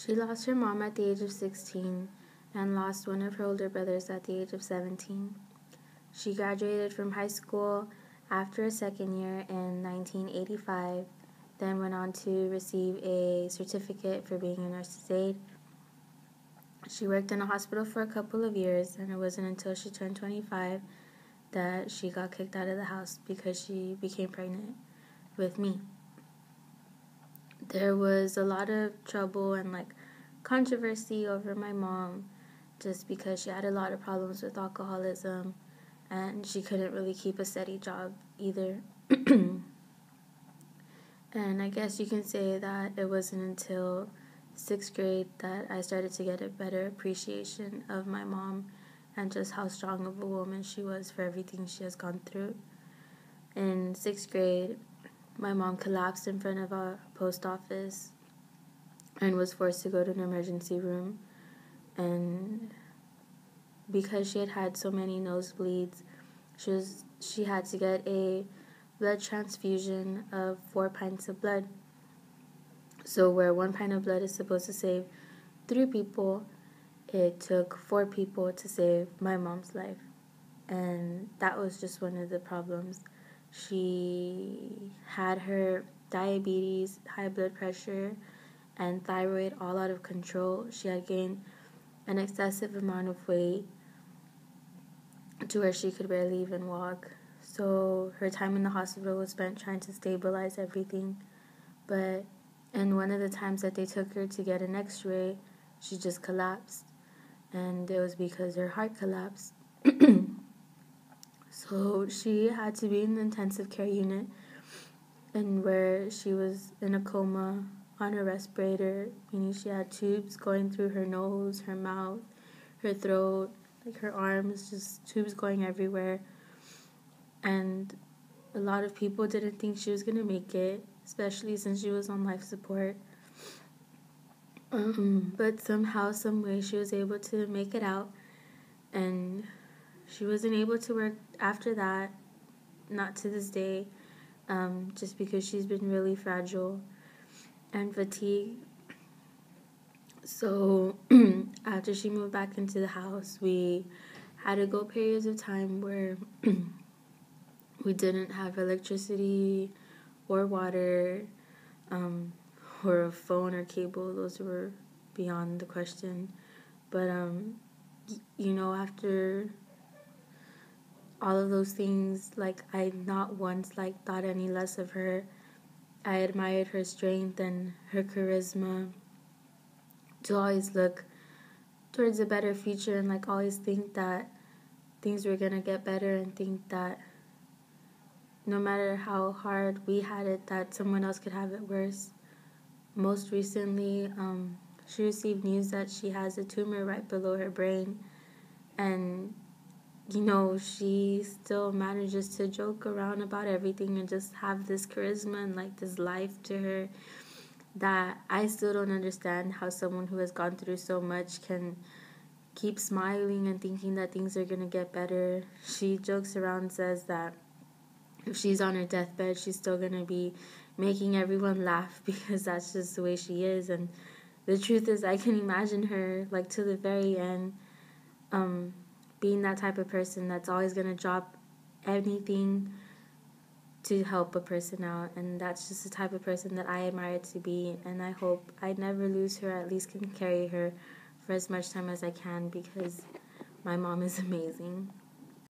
She lost her mom at the age of 16 and lost one of her older brothers at the age of 17. She graduated from high school after a second year in 1985, then went on to receive a certificate for being a nurse's aide. She worked in a hospital for a couple of years, and it wasn't until she turned 25 that she got kicked out of the house because she became pregnant with me. There was a lot of trouble and controversy over my mom just because she had a lot of problems with alcoholism and she couldn't really keep a steady job either. And I guess you can say that it wasn't until 6th grade that I started to get a better appreciation of my mom and just how strong of a woman she was for everything she has gone through. In 6th grade, my mom collapsed in front of a post office and was forced to go to an emergency room. And because she had had so many nosebleeds, she had to get a blood transfusion of 4 pints of blood. So where 1 pint of blood is supposed to save 3 people, it took 4 people to save my mom's life. And that was just one of the problems. She had her diabetes, high blood pressure, and thyroid all out of control. She had gained an excessive amount of weight to where she could barely even walk. So her time in the hospital was spent trying to stabilize everything. But in one of the times that they took her to get an x-ray, she just collapsed. And it was because her heart collapsed. So she had to be in the intensive care unit, and where she was in a coma on a respirator, meaning she had tubes going through her nose, her mouth, her throat, her arms, just tubes going everywhere. And a lot of people didn't think she was going to make it, especially since she was on life support. But somehow, some way, she was able to make it out, and she wasn't able to work after that, not to this day, just because she's been really fragile and fatigued. So after she moved back into the house, we had to go periods of time where we didn't have electricity or water, or a phone or cable. Those were beyond the question. But after all of those things, I not once thought any less of her. I admired her strength and her charisma to always look towards a better future and always think that things were gonna get better, and think that no matter how hard we had it, that someone else could have it worse. Most recently, she received news that she has a tumor right below her brain, and she still manages to joke around about everything and just have this charisma and this life to her that I still don't understand how someone who has gone through so much can keep smiling and thinking that things are going to get better. She jokes around and says that if she's on her deathbed, she's still going to be making everyone laugh because that's just the way she is. And the truth is, I can imagine her to the very end, being that type of person that's always going to drop anything to help a person out. And that's just the type of person that I admire to be. And I hope I never lose her, at least can carry her for as much time as I can, because my mom is amazing.